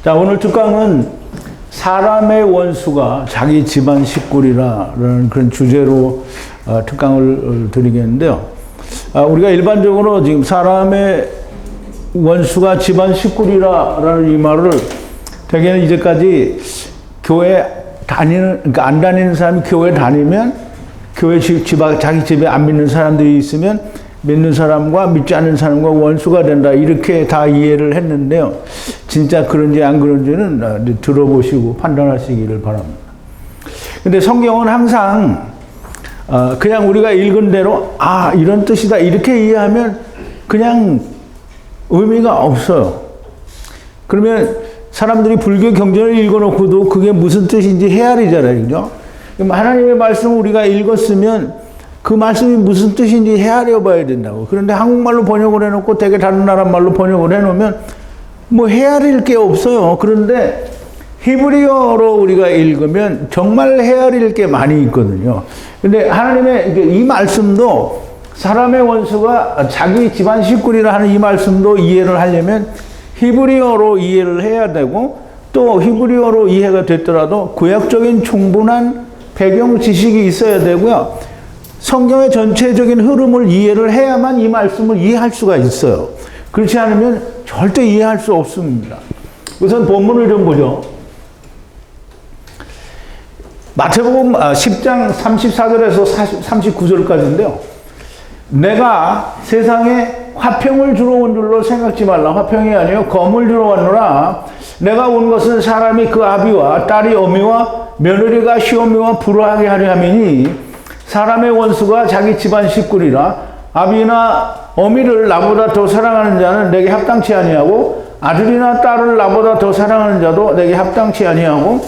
자, 오늘 특강은 사람의 원수가 자기 집안 식구리라는 그런 주제로 특강을 드리겠는데요. 우리가 일반적으로 지금 사람의 원수가 집안 식구리라는 이 말을 대개는 이제까지 교회 그러니까 안 다니는 사람이 교회 다니면 교회 자기 집에 안 믿는 사람들이 있으면 믿는 사람과 믿지 않는 사람과 원수가 된다. 이렇게 다 이해를 했는데요. 진짜 그런지 안 그런지는 들어보시고 판단하시기를 바랍니다. 근데 성경은 항상 그냥 우리가 읽은 대로 이런 뜻이다 이렇게 이해하면 그냥 의미가 없어요. 그러면 사람들이 불교 경전을 읽어놓고도 그게 무슨 뜻인지 헤아리잖아요. 그죠? 하나님의 말씀을 우리가 읽었으면 그 말씀이 무슨 뜻인지 헤아려 봐야 된다고. 그런데 한국말로 번역을 해놓고 되게 다른 나라 말로 번역을 해놓으면 뭐 헤아릴 게 없어요. 그런데 히브리어로 우리가 읽으면 정말 헤아릴 게 많이 있거든요. 근데 하나님의 이 말씀도 사람의 원수가 자기 집안 식구리라 하는 이 말씀도 이해를 하려면 히브리어로 이해를 해야 되고, 또 히브리어로 이해가 됐더라도 구약적인 충분한 배경 지식이 있어야 되고요. 성경의 전체적인 흐름을 이해를 해야만 이 말씀을 이해할 수가 있어요. 그렇지 않으면 절대 이해할 수 없습니다. 우선 본문을 좀 보죠. 마태복음 10장 34절에서 39절까지인데요. 내가 세상에 화평을 주러 온 줄로 생각지 말라. 화평이 아니요 검을 주러 왔노라. 내가 온 것은 사람이 그 아비와 딸이 어미와 며느리가 시어미와 불화하게 하려 함이니, 사람의 원수가 자기 집안 식구리라. 아비나 어미를 나보다 더 사랑하는 자는 내게 합당치 아니하고, 아들이나 딸을 나보다 더 사랑하는 자도 내게 합당치 아니하고,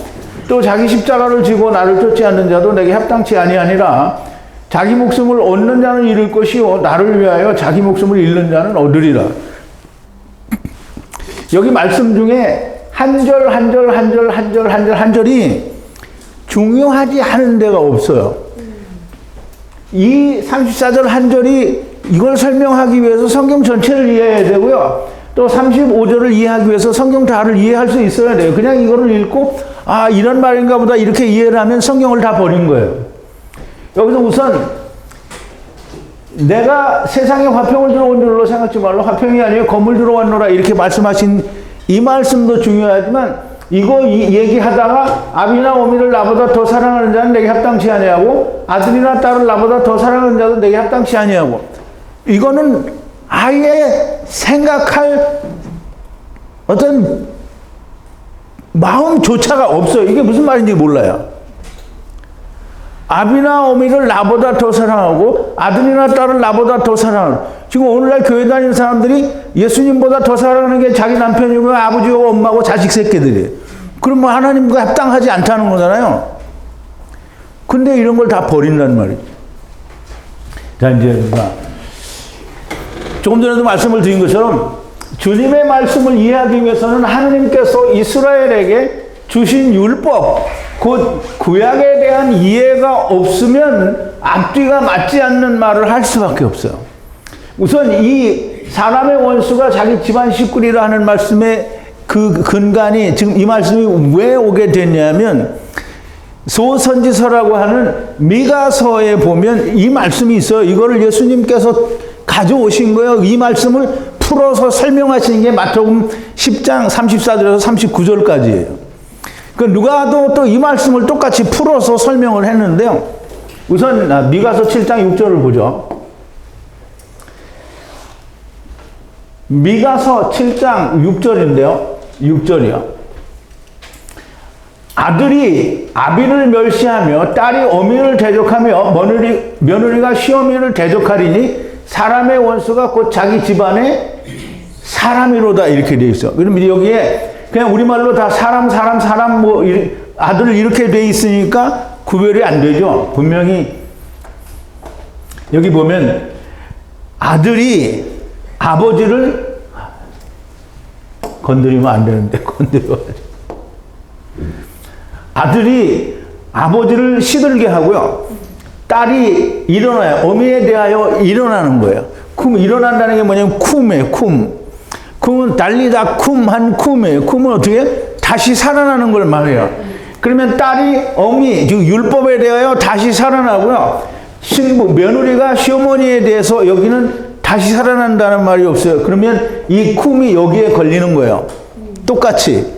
또 자기 십자가를 지고 나를 쫓지 않는 자도 내게 합당치 아니하니라. 자기 목숨을 얻는 자는 잃을 것이요 나를 위하여 자기 목숨을 잃는 자는 얻으리라. 여기 말씀 중에 한 절이 중요하지 않은 데가 없어요. 이 34절 한 절이 이걸 설명하기 위해서 성경 전체를 이해해야 되고요. 또 35절을 이해하기 위해서 성경 다를 이해할 수 있어야 돼요. 그냥 이거를 읽고 이런 말인가 보다 이렇게 이해를 하면 성경을 다 버린 거예요. 여기서 우선 내가 세상에 화평을 들어온 줄로 생각지 말라. 화평이 아니에요 검을 들어왔노라. 이렇게 말씀하신 이 말씀도 중요하지만, 이거 얘기하다가 아비나 어미를 나보다 더 사랑하는 자는 내게 합당치 아니하고, 아들이나 딸을 나보다 더 사랑하는 자도 내게 합당치 아니하고, 이거는 아예 생각할 어떤 마음조차가 없어요. 이게 무슨 말인지 몰라요. 아비나 어미를 나보다 더 사랑하고 아들이나 딸을 나보다 더 사랑하고, 지금 오늘날 교회 다니는 사람들이 예수님보다 더 사랑하는 게 자기 남편이고 아버지고 엄마고 자식 새끼들이에요. 그럼 뭐 하나님과 합당하지 않다는 거잖아요. 근데 이런 걸 다 버린다는 말이죠. 자, 이제 조금 전에도 말씀을 드린 것처럼 주님의 말씀을 이해하기 위해서는 하나님께서 이스라엘에게 주신 율법, 곧 구약에 대한 이해가 없으면 앞뒤가 맞지 않는 말을 할 수밖에 없어요. 우선 이 사람의 원수가 자기 집안 식구리라 하는 말씀의 그 근간이, 지금 이 말씀이 왜 오게 됐냐면, 소선지서라고 하는 미가서에 보면 이 말씀이 있어요. 이거를 예수님께서 가져오신 거예요. 이 말씀을 풀어서 설명하시는 게 마태복음 10장 34절에서 39절까지예요. 그 누가도 또 이 말씀을 똑같이 풀어서 설명을 했는데요. 우선 미가서 7장 6절을 보죠. 미가서 7장 6절인데요. 6절이요. 아들이 아비를 멸시하며 딸이 어미를 대적하며 며느리가 시어미를 대적하리니 사람의 원수가 곧 자기 집안의 사람이로다. 이렇게 되어 있어. 그러면 여기에 그냥 우리말로 다 사람 뭐 아들 이렇게 돼 있으니까 구별이 안 되죠. 분명히 여기 보면 아들이 아버지를 건드리면 안 되는데 건드려가지고, 아들이 아버지를 시들게 하고요. 딸이 일어나요. 어미에 대하여 일어나는 거예요. 일어난다는 게 뭐냐면 쿰이에요. 쿰. 쿰은 달리다 쿰한 쿰이에요. 쿰은 어떻게? 다시 살아나는 걸 말해요. 그러면 딸이 어미, 즉 율법에 대하여 다시 살아나고요. 신부, 며느리가 시어머니에 대해서 여기는 다시 살아난다는 말이 없어요. 그러면 이 쿰이 여기에 걸리는 거예요. 똑같이.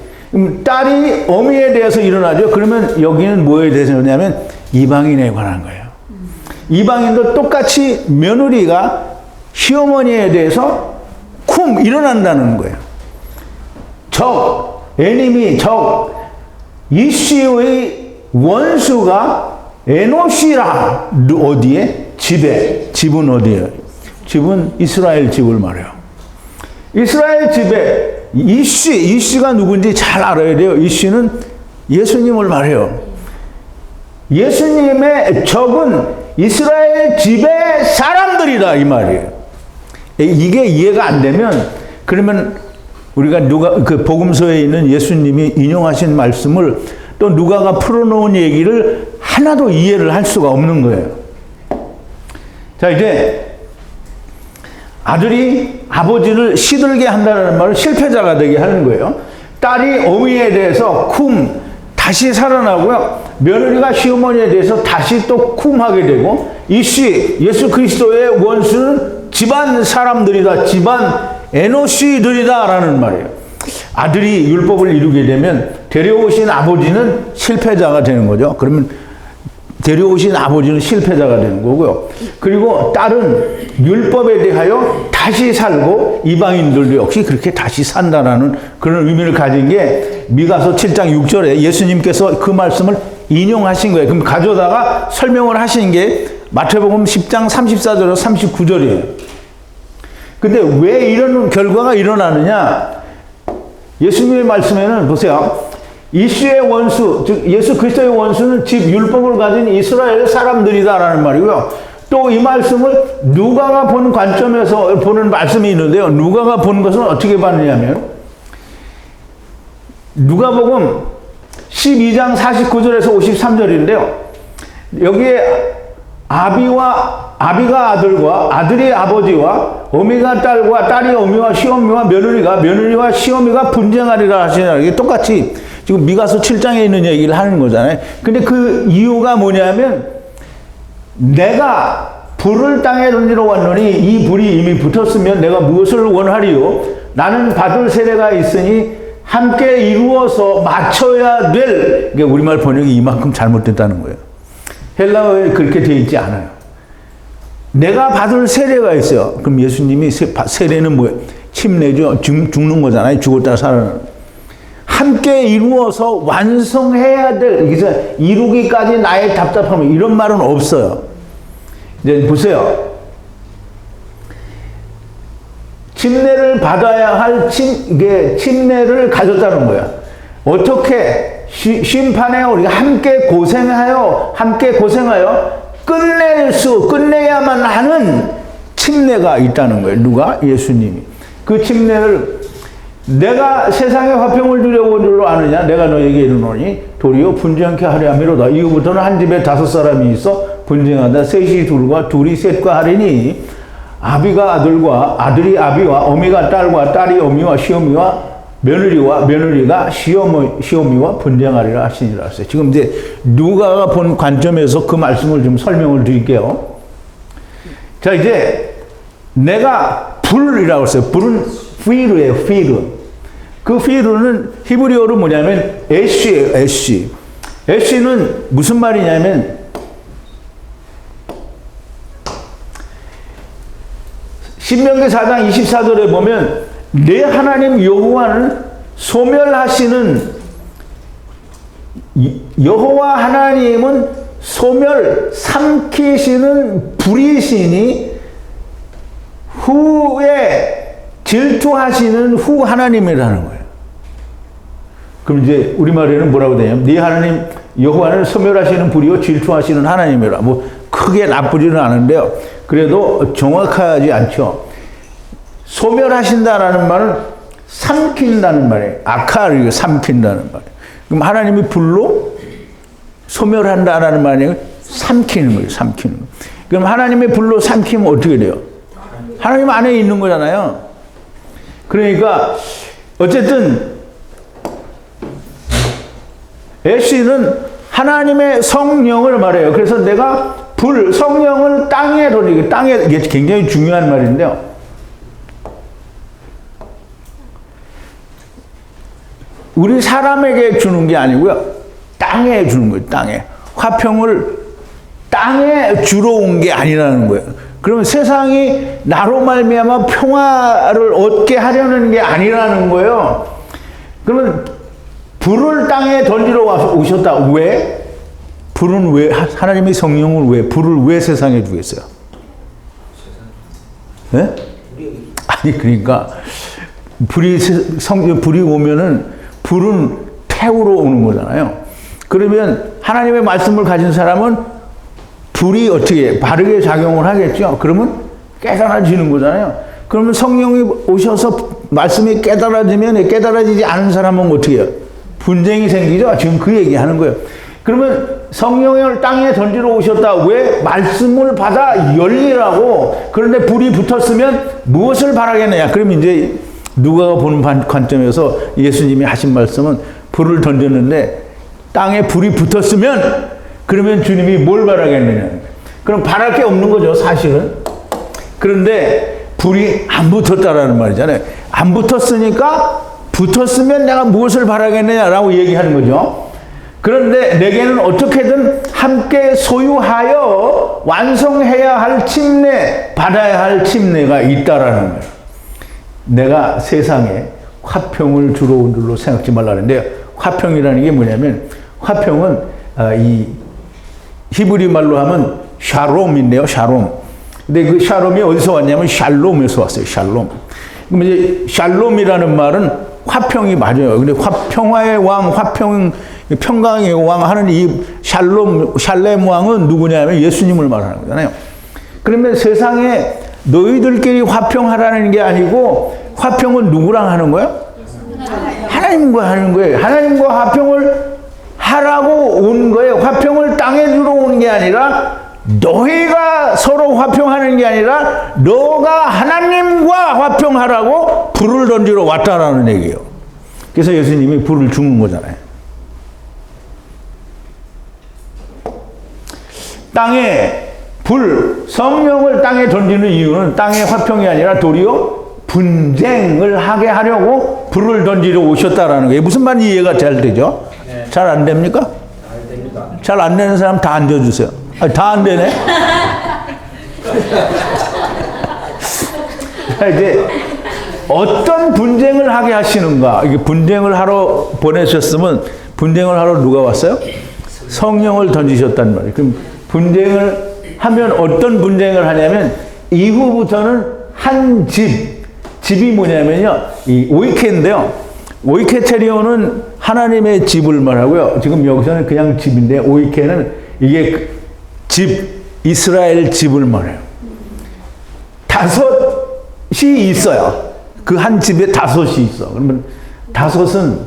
딸이 어미에 대해서 일어나죠. 그러면 여기는 뭐에 대해서 일어나냐면 이방인에 관한 거예요. 이방인도 똑같이 며느리가 시어머니에 대해서 쿰 일어난다는 거예요. 적, 에니미, 적, 이씨의 원수가 에노시라. 어디에? 집에. 집은 어디에요? 집은 이스라엘 집을 말해요. 이스라엘 집에 이씨가 누군지 잘 알아야 돼요. 이씨는 예수님을 말해요. 예수님의 적은 이스라엘 집의 사람들이다 이 말이에요. 이게 이해가 안 되면 그러면 우리가 그 복음서에 있는 예수님이 인용하신 말씀을 또 누가가 풀어놓은 얘기를 하나도 이해를 할 수가 없는 거예요. 자, 이제 아들이 아버지를 시들게 한다는 말을 실패자가 되게 하는 거예요. 딸이 어미에 대해서 쿰 다시 살아나고요. 며느리가 시어머니에 대해서 다시 또 쿰하게 되고, 이씨 예수 그리스도의 원수는 집안 사람들이다, 집안 에노시들이다 라는 말이에요. 아들이 율법을 이루게 되면 데려오신 아버지는 실패자가 되는 거죠. 그러면 데려오신 아버지는 실패자가 되는 거고요. 그리고 딸은 율법에 대하여 다시 살고 이방인들도 역시 그렇게 다시 산다라는 그런 의미를 가진 게 미가서 7장 6절에 예수님께서 그 말씀을 인용하신 거예요. 그럼 가져다가 설명을 하신 게 마태복음 10장 34절에서 39절이에요. 근데 왜 이런 결과가 일어나느냐? 예수님의 말씀에는 보세요. 이씨의 원수, 즉 예수 그리스도의 원수는 집 율법을 가진 이스라엘 사람들이다라는 말이고요. 또 이 말씀을 누가가 본 관점에서 보는 말씀이 있는데요. 누가가 본 것은 어떻게 봤느냐면 누가복음 12장 49절에서 53절인데요. 여기에 아비가 아들과 아들이 아버지와 어미가 딸과 딸이 어미와 시어미와 며느리와 시어미가 분쟁하리라 하시냐. 이게 똑같이 지금 미가서 7장에 있는 얘기를 하는 거잖아요. 근데 그 이유가 뭐냐면 내가 불을 땅에 던지러 왔노니 이 불이 이미 붙었으면 내가 무엇을 원하리요? 나는 받을 세례가 있으니 함께 이루어서 맞춰야 될, 그러니까 우리말 번역이 이만큼 잘못됐다는 거예요. 헬라어에 그렇게 되어 있지 않아요. 내가 받을 세례가 있어요. 그럼 예수님이 세례는 뭐예요? 침례죠. 죽는 거잖아요. 죽었다 살아나는. 함께 이루어서 완성해야 될, 그래서 이루기까지 나의 답답함, 이런 말은 없어요. 이제 보세요. 침례를 받아야 할 침례를 가졌다는 거야. 어떻게 심판에 우리가 함께 고생하여 끝내야만 하는 침례가 있다는 거예요. 누가? 예수님이. 그 침례를 내가 세상의 화평을 두려운 줄로 아느냐? 내가 너에게 이르노니 도리어 분쟁케 하려 함이로다. 이후부터는 한 집에 5사람이 있어 분쟁하다 셋이 둘과 둘이 셋과 하리니 아비가 아들과 아들이 아비와 어미가 딸과 딸이 어미와 시어미와 며느리가 시어미와 분쟁하리라 하시니라 했어요. 지금 이제 누가가 본 관점에서 그 말씀을 좀 설명을 드릴게요. 자, 이제 내가 불이라고 했어요. 불은 피르예요. 피르. 그 피르는 히브리어로 뭐냐면 애쉬예요. 애쉬. 애쉬는 무슨 말이냐면 신명기 4장 24절에 보면 내 하나님 여호와는 소멸하시는, 여호와 하나님은 삼키시는 불이시니 후에 질투하시는 후 하나님이라는 거예요. 그럼 이제 우리말에는 뭐라고 되냐면 네 하나님 여호와는 소멸하시는 불이요 질투하시는 하나님이라. 뭐 크게 나쁘지는 않은데요. 그래도 정확하지 않죠. 소멸하신다라는 말은 삼킨다는 말이에요. 아카를 삼킨다는 말이에요. 그럼 하나님이 불로 소멸한다라는 말이 삼키는 거예요. 삼키는 거. 그럼 하나님의 불로 삼키면 어떻게 돼요? 하나님 안에 있는 거잖아요. 그러니까 어쨌든 애쉬는 하나님의 성령을 말해요. 그래서 내가 성령을 땅에 돌리고, 이게 굉장히 중요한 말인데요. 우리 사람에게 주는 게 아니고요. 땅에 주는 거예요. 땅에. 화평을 땅에 주러 온 게 아니라는 거예요. 그러면 세상이 나로 말미암아 평화를 얻게 하려는 게 아니라는 거예요. 그러면 불을 땅에 던지러 오셨다. 왜? 불은 왜, 하나님의 성령을 왜, 불을 왜 세상에 주겠어요? 네? 아니, 그러니까, 불이 오면은, 불은 태우러 오는 거잖아요. 그러면 하나님의 말씀을 가진 사람은 불이 어떻게, 바르게 작용을 하겠죠? 그러면 깨달아지는 거잖아요. 그러면 성령이 오셔서 말씀이 깨달아지지 않은 사람은 어떻게 해요? 분쟁이 생기죠? 지금 그 얘기 하는 거예요. 그러면 성령을 땅에 던지러 오셨다. 왜? 말씀을 받아 열리라고. 그런데 불이 붙었으면 무엇을 바라겠느냐? 그럼 이제 누가가 보는 관점에서 예수님이 하신 말씀은 불을 던졌는데 땅에 불이 붙었으면 그러면 주님이 뭘 바라겠느냐? 그럼 바랄 게 없는 거죠, 사실은. 그런데 불이 안 붙었다라는 말이잖아요. 안 붙었으니까 붙었으면 내가 무엇을 바라겠느냐라고 얘기하는 거죠. 그런데 내게는 어떻게든 함께 소유하여 완성해야 할 침례, 받아야 할 침례가 있다라는 거예요. 내가 세상에 화평을 주러 온 줄로 생각지 말라는데요. 화평이라는 게 뭐냐면, 화평은 이 히브리 말로 하면 샬롬인데요, 샬롬. 근데 그 샬롬이 어디서 왔냐면 샬롬에서 왔어요, 샬롬. 그럼 이제 샬롬이라는 말은 화평이 맞아요. 근데 평화의 왕, 평강의 왕 하는 이 샬렘 왕은 누구냐면 예수님을 말하는 거잖아요. 그러면 세상에 너희들끼리 화평하라는 게 아니고, 화평은 누구랑 하는 거예요? 하나님과 하는 거예요. 하나님과 화평을 하라고 온 거예요. 화평을 땅에 주러 오는 게 아니라, 너희가 서로 화평하는 게 아니라, 너가 하나님과 화평하라고 불을 던지러 왔다라는 얘기예요. 그래서 예수님이 불을 주는 거잖아요. 땅에 성령을 땅에 던지는 이유는 땅의 화평이 아니라 도리어 분쟁을 하게 하려고 불을 던지러 오셨다라는 거예요. 무슨 말인지 이해가 잘 되죠? 네. 잘 안 됩니까? 잘 됩니다. 잘 안 되는 사람 다 앉아주세요. 다 안 되네. 이제 어떤 분쟁을 하게 하시는가? 이게 분쟁을 하러 보내셨으면 분쟁을 하러 누가 왔어요? 성령을 던지셨단 말이에요. 그럼 분쟁을 하면 어떤 분쟁을 하냐면, 이후부터는 한 집이 뭐냐면요, 이 오이케인데요. 오이케테리온은 하나님의 집을 말하고요. 지금 여기서는 그냥 집인데, 오이케는 이게 이스라엘 집을 말해요. 5이 있어요. 그 한 집에 5이 있어. 그러면 5은,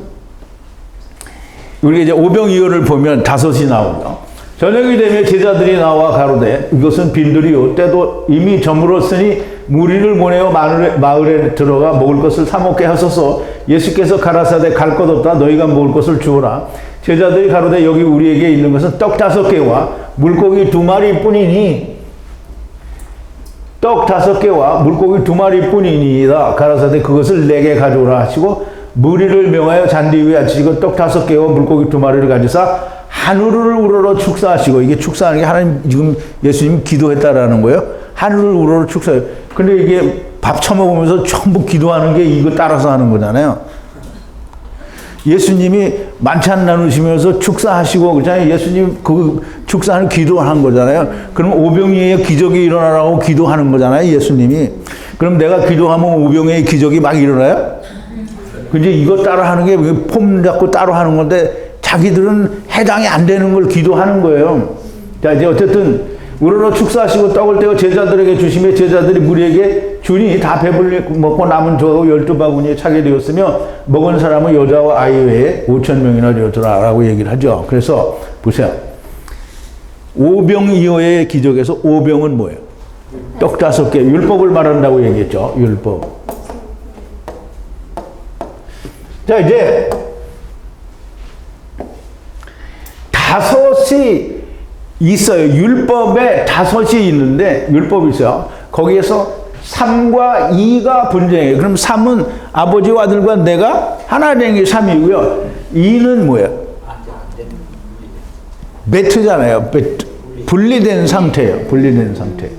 우리가 이제 오병이어를 보면 5이 나오죠. 저녁이 되면 제자들이 나와 가로되, 이것은 빈들이요 때도 이미 저물었으니 무리를 보내어 마을에 들어가 먹을 것을 사 먹게 하소서. 예수께서 가라사대 갈 것 없다. 너희가 먹을 것을 주어라. 제자들이 가로되, 여기 우리에게 있는 것은 떡 5개와 물고기 2마리 뿐이니, 떡 5개와 물고기 2마리 뿐이니이다. 가라사대 그것을 내게 가져오라 하시고, 무리를 명하여 잔디 위에 앉히시고 떡 5개와 물고기 2마리를 가지사 하늘을 우러러 축사하시고, 이게 축사하는 게 하나님, 지금 예수님 기도했다라는 거예요. 하늘을 우러러 축사해요. 근데 이게 밥 처먹으면서 전부 기도하는 게 이거 따라서 하는 거잖아요. 예수님이 만찬 나누시면서 축사하시고 그러잖아요. 예수님 그 축사하는 기도하는 거잖아요. 그럼 오병이어의 기적이 일어나라고 기도하는 거잖아요. 예수님이. 그럼 내가 기도하면 오병이어의 기적이 막 일어나요? 근데 이거 따라 하는 게 폼 잡고 따로 하는 건데, 자기들은 해당이 안 되는 걸 기도하는 거예요. 자, 이제 어쨌든 우러러 축사하시고 떡을 떼어 제자들에게 주시며, 제자들이 무리에게 주니 다 배불리 먹고 남은 저하고 12바구니에 차게 되었으며, 먹은 사람은 여자와 아이 외에 5,000명이나 되었더라라고 얘기를 하죠. 그래서 보세요. 오병이어의 기적에서 오병은 뭐예요? 떡 5개, 율법을 말한다고 얘기했죠. 율법. 자, 이제 다섯이 있어요. 율법에 다섯이 있는데, 율법이 있어요. 거기에서 3과 2가 분쟁해요. 그럼 3은 아버지와 아들과 내가 하나 되는 게 3이고요. 2는 뭐예요? 매트잖아요. 매트. 분리된 상태예요. 분리된 상태.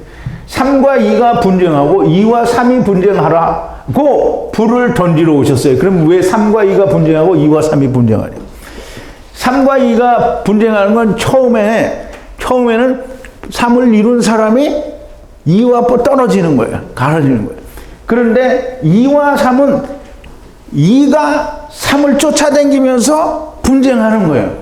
3과 2가 분쟁하고 2와 3이 분쟁하라고 불을 던지러 오셨어요. 그럼 왜 3과 2가 분쟁하고 2와 3이 분쟁하냐? 3과 2가 분쟁하는 건 처음에는 3을 이룬 사람이 2와 떨어지는 거예요. 갈라지는 거예요. 그런데 2와 3은 2가 3을 쫓아다니면서 분쟁하는 거예요.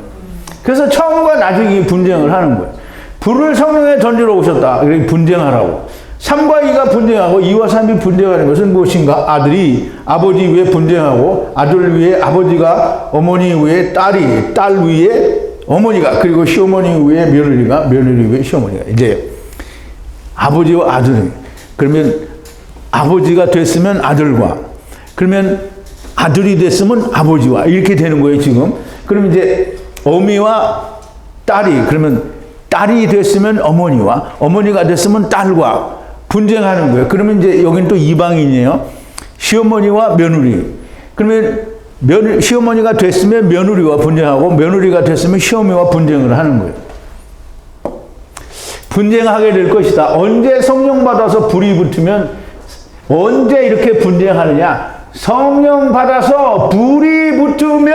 그래서 처음과 나중에 분쟁을 하는 거예요. 불을 성령에 던지러 오셨다. 그러니까 분쟁하라고. 3과 2가 분쟁하고 2와 3이 분쟁하는 것은 무엇인가? 아들이 아버지 위에 분쟁하고 아들 위에 아버지가 어머니 위에 딸이 딸 위에 어머니가 그리고 시어머니 위에 며느리가 며느리 위에 시어머니가 이제 아버지와 아들. 그러면 아버지가 됐으면 아들과 그러면 아들이 됐으면 아버지와 이렇게 되는 거예요 지금. 그럼 이제 어미와 딸이 그러면 딸이 됐으면 어머니와 어머니가 됐으면 딸과 분쟁하는 거예요. 그러면 이제 여기는 또 이방인이에요. 시어머니와 며느리. 그러면 시어머니가 됐으면 며느리와 분쟁하고 며느리가 됐으면 시어머니와 분쟁을 하는 거예요. 분쟁하게 될 것이다. 언제 성령 받아서 불이 붙으면 언제 이렇게 분쟁하느냐? 성령 받아서 불이 붙으면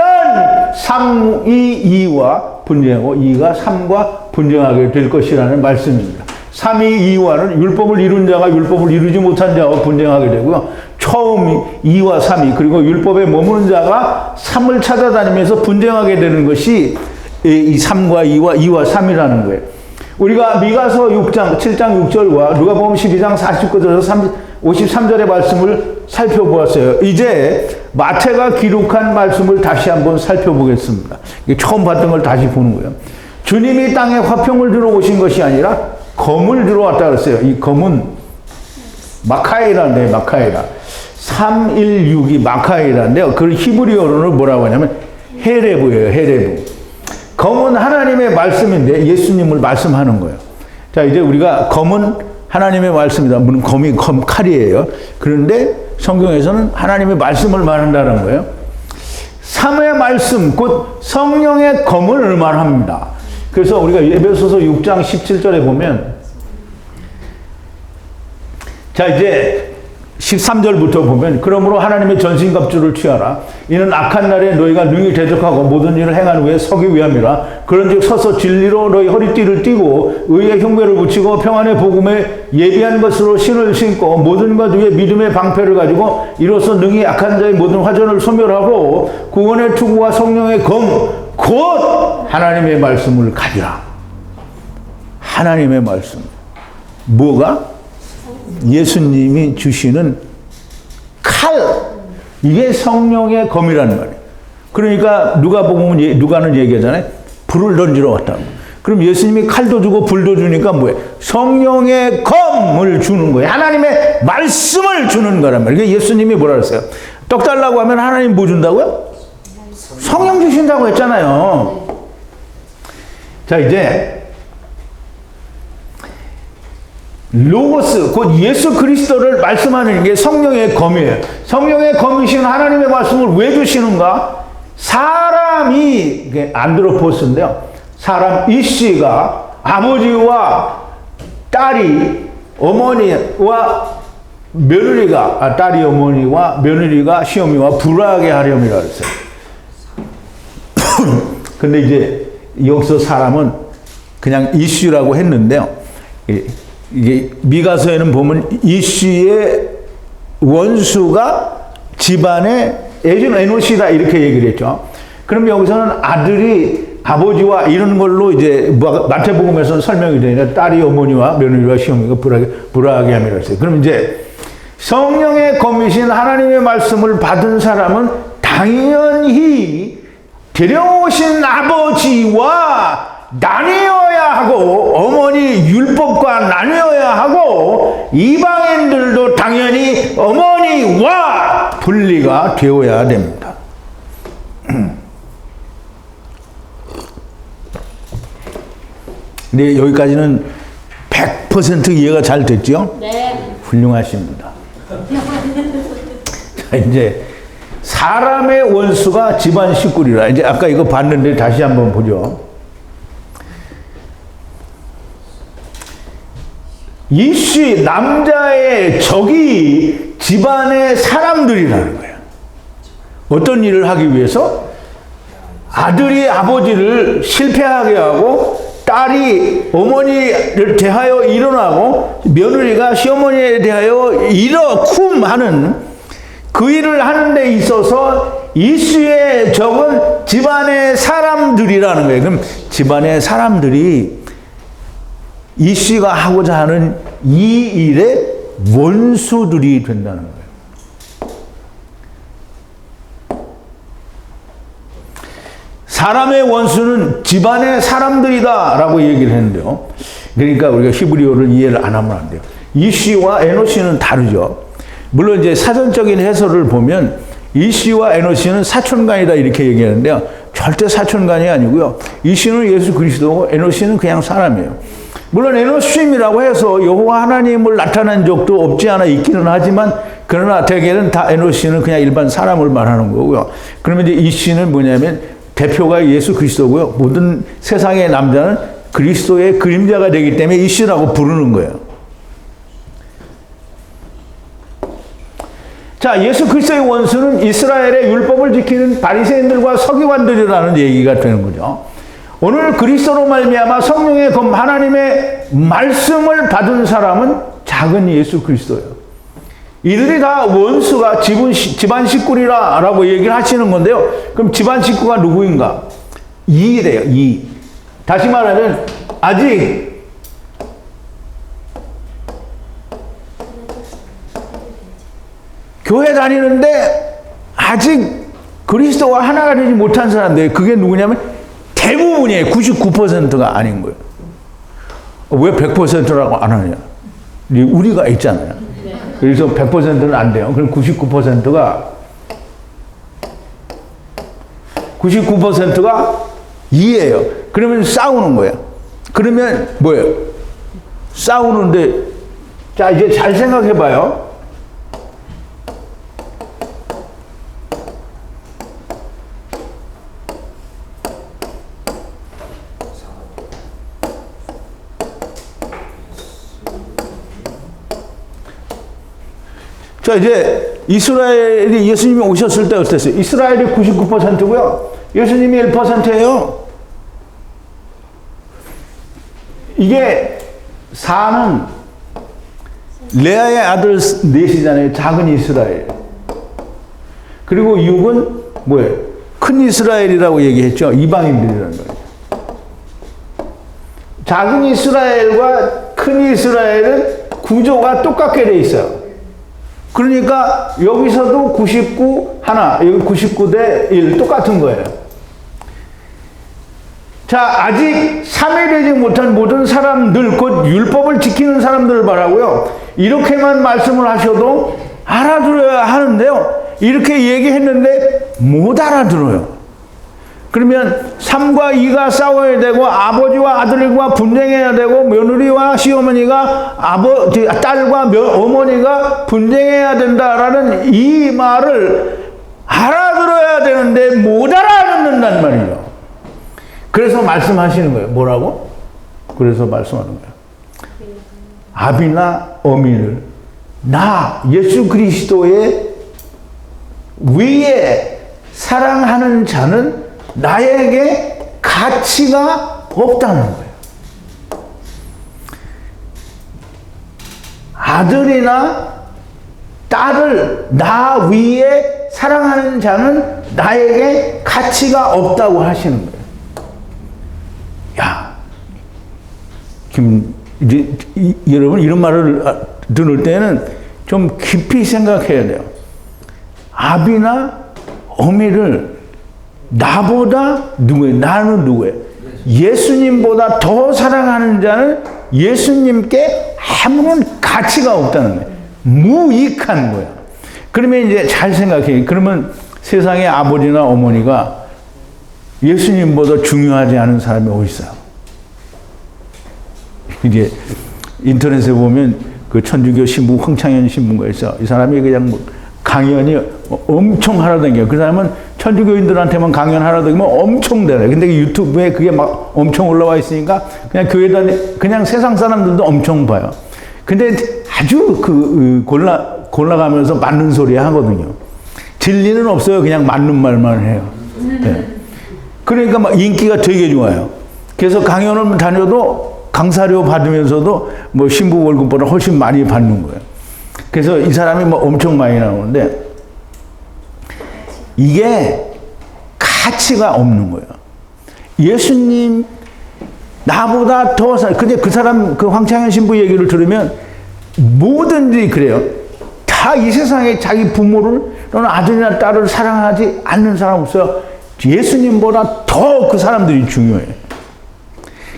3이 2와 분쟁하고 2가 3과 분쟁하게 될 것이라는 말씀입니다. 3이 2와는 율법을 이룬 자가 율법을 이루지 못한 자와 분쟁하게 되고요. 처음 2와 3이 그리고 율법에 머무는 자가 3을 찾아다니면서 분쟁하게 되는 것이 이 3과 2와 3이라는 거예요. 우리가 미가서 6장 7장 6절과 누가복음 12장 49절에서 53절의 말씀을 살펴보았어요. 이제 마태가 기록한 말씀을 다시 한번 살펴보겠습니다. 처음 봤던 걸 다시 보는 거예요. 주님이 땅에 화평을 들어오신 것이 아니라 검을 들어왔다 그랬어요. 이 검은 마카이라인데 마카이라 316이 마카이라인데요. 그 히브리어로는 뭐라고 하냐면 헤레브예요. 헤레브. 검은 하나님의 말씀인데 예수님을 말씀하는 거예요. 자, 이제 우리가 검은 하나님의 말씀이다. 물론 검이 칼이에요. 그런데 성경에서는 하나님의 말씀을 말한다는 거예요. 3의 말씀, 곧 성령의 검을 말합니다. 그래서 우리가 에베소서 6장 17절에 보면 자, 이제 13절부터 보면 그러므로 하나님의 전신갑주를 취하라. 이는 악한 날에 너희가 능히 대적하고 모든 일을 행한 후에 서기 위함이라. 그런즉 서서 진리로 너희 허리띠를 띠고 의의 흉배를 붙이고 평안의 복음에 예비한 것으로 신을 신고 모든 것 위에 믿음의 방패를 가지고 이로써 능히 악한 자의 모든 화전을 소멸하고 구원의 투구와 성령의 검 곧 하나님의 말씀을 가지라. 하나님의 말씀. 뭐가? 예수님이 주시는 칼. 이게 성령의 검이라는 말이에요. 그러니까 누가는 얘기하잖아요. 불을 던지러 왔다고. 그럼 예수님이 칼도 주고 불도 주니까 뭐예요? 성령의 검을 주는 거예요. 하나님의 말씀을 주는 거란 말이에요. 예수님이 뭐라 그랬어요? 떡 달라고 하면 하나님 뭐 준다고요? 성령 주신다고 했잖아요. 자, 이제 로고스, 곧 예수 그리스도를 말씀하는 게 성령의 검이에요. 성령의 검이신 하나님의 말씀을 왜 주시는가? 사람이, 안드로포스인데요. 사람 이씨가 아버지와 딸이 어머니와 며느리가, 딸이 어머니와 며느리가 시어미와 불화하게 하렴이라 그랬어요. 근데 이제 여기서 사람은 그냥 이씨라고 했는데요. 이게 미가서에는 보면 이씨의 원수가 집안의 에노시다 이렇게 얘기를 했죠. 그럼 여기서는 아들이 아버지와 이런 걸로 이제 마태복음에서는 설명이 되니까 딸이 어머니와 며느리와 시어미가 불화하게 함이라 했어요. 그럼 이제 성령의 검이신 하나님의 말씀을 받은 사람은 당연히 데려오신 아버지와 나뉘어야 하고 어머니 율법과 나뉘어야 하고 이방인들도 당연히 어머니와 분리가 되어야 됩니다. 근데 여기까지는 100% 이해가 잘 됐죠? 네. 훌륭하십니다. 자, 이제 사람의 원수가 집안 식구리라. 이제 아까 이거 봤는데 다시 한번 보죠. 이씨 남자의 적이 집안의 사람들이라는 거예요. 어떤 일을 하기 위해서? 아들이 아버지를 실패하게 하고 딸이 어머니를 대하여 일어나고 며느리가 시어머니에 대하여 일어쿰 하는 그 일을 하는 데 있어서 이씨의 적은 집안의 사람들이라는 거예요. 그럼 집안의 사람들이 이씨가 하고자 하는 이 일의 원수들이 된다는 거예요. 사람의 원수는 집안의 사람들이다 라고 얘기를 했는데요. 그러니까 우리가 히브리어를 이해를 안 하면 안 돼요. 이씨와 에노시는 다르죠. 물론 이제 사전적인 해설을 보면 이씨와 에노시는 사촌간이다 이렇게 얘기하는데요. 절대 사촌간이 아니고요. 이씨는 예수 그리스도고 에노시는 그냥 사람이에요. 물론 에노심이라고 해서 여호와 하나님을 나타낸 적도 없지 않아 있기는 하지만 그러나 대개는 다 에노시는 그냥 일반 사람을 말하는 거고요. 그러면 이제 이씨는 뭐냐면 대표가 예수 그리스도고요. 모든 세상의 남자는 그리스도의 그림자가 되기 때문에 이씨라고 부르는 거예요. 자, 예수 그리스도의 원수는 이스라엘의 율법을 지키는 바리새인들과 서기관들이라는 얘기가 되는 거죠. 오늘 그리스도로 말미암아 성령의 검 하나님의 말씀을 받은 사람은 작은 예수 그리스도예요. 이들이 다 원수가 집안 식구리라 라고 얘기를 하시는 건데요. 그럼 집안 식구가 누구인가? 이래요. 이. 다시 말하면 아직 교회 다니는데 아직 그리스도와 하나가 되지 못한 사람들, 그게 누구냐면 대부분이에요. 99%가 아닌 거예요. 왜 100%라고 안 하냐? 우리가 있잖아요. 그래서 100%는 안 돼요. 그럼 99%가 2예요. 그러면 싸우는 거예요. 그러면 뭐예요? 싸우는데, 자, 이제 잘 생각해 봐요. 자, 이제 이스라엘이 예수님이 오셨을 때 어땠어요? 이스라엘이 99%고요. 예수님이 1%예요. 이게 4는 레아의 아들 넷이잖아요. 작은 이스라엘. 그리고 6은 뭐예요? 큰 이스라엘이라고 얘기했죠. 이방인들이라는 거예요. 작은 이스라엘과 큰 이스라엘은 구조가 똑같게 돼 있어요. 그러니까 여기서도 99 하나, 여기 99대 1 똑같은 거예요. 자, 아직 3이 되지 못한 모든 사람들, 곧 율법을 지키는 사람들을 말하고요. 이렇게만 말씀을 하셔도 알아들어야 하는데요. 이렇게 얘기했는데 못 알아들어요. 그러면 3과 2가 싸워야 되고 아버지와 아들과 분쟁해야 되고 며느리와 시어머니가 딸과 어머니가 분쟁해야 된다라는 이 말을 알아들어야 되는데 못 알아듣는단 말이죠. 그래서 말씀하시는 거예요. 뭐라고? 그래서 말씀하는 거예요. 아비나 어미를 나 예수 그리스도의 위에 사랑하는 자는 나에게 가치가 없다는 거예요. 아들이나 딸을 나 위에 사랑하는 자는 나에게 가치가 없다고 하시는 거예요. 야, 지금 이제 여러분 이런 말을 들을 때는 좀 깊이 생각해야 돼요. 아비나 어미를 나보다 누구예요? 나는 누구예요? 예수님보다 더 사랑하는 자는 예수님께 아무런 가치가 없다는 거예요. 무익한 거야. 그러면 이제 잘 생각해. 그러면 세상에 아버지나 어머니가 예수님보다 중요하지 않은 사람이 어디 있어요? 이제 인터넷에 보면 그 천주교 신부 황창현 신부가 있어. 이 사람이 그냥 뭐 강연이 엄청 하러 다녀요. 그 사람은 천주교인들한테만 강연하러 다니면 엄청 되네. 근데 유튜브에 그게 막 엄청 올라와 있으니까 그냥 교회다 그냥 세상 사람들도 엄청 봐요. 근데 아주 골라가면서 맞는 소리 하거든요. 진리는 없어요. 그냥 맞는 말만 해요. 네. 그러니까 막 인기가 되게 좋아요. 그래서 강연을 다녀도 강사료 받으면서도 뭐 신부 월급보다 훨씬 많이 받는 거예요. 그래서 이 사람이 뭐 엄청 많이 나오는데 이게 가치가 없는 거예요. 예수님 나보다 더 근데 그 사람 그 황창현 신부 얘기를 들으면 뭐든지 그래요. 다 이 세상에 자기 부모를 또는 아들이나 딸을 사랑하지 않는 사람 없어요. 예수님보다 더 그 사람들이 중요해요.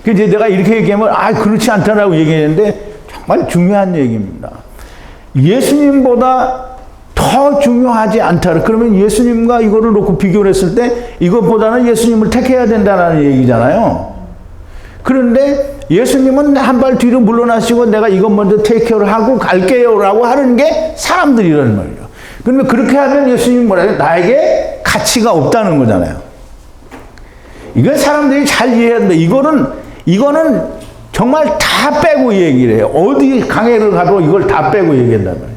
그래서 내가 이렇게 얘기하면 그렇지 않다라고 얘기했는데 정말 중요한 얘기입니다. 예수님보다 더 중요하지 않다. 그러면 예수님과 이거를 놓고 비교를 했을 때 이것보다는 예수님을 택해야 된다는 얘기잖아요. 그런데 예수님은 한 발 뒤로 물러나시고 내가 이것 먼저 테이크케어를 하고 갈게요 라고 하는 게 사람들이라는 말이에요. 그러면 그렇게 하면 예수님은 뭐라 해요? 나에게 가치가 없다는 거잖아요. 이건 사람들이 잘 이해해야 된다. 이거는 정말 다 빼고 얘기를 해요. 어디 강의를 가도 이걸 다 빼고 얘기한단 말이에요.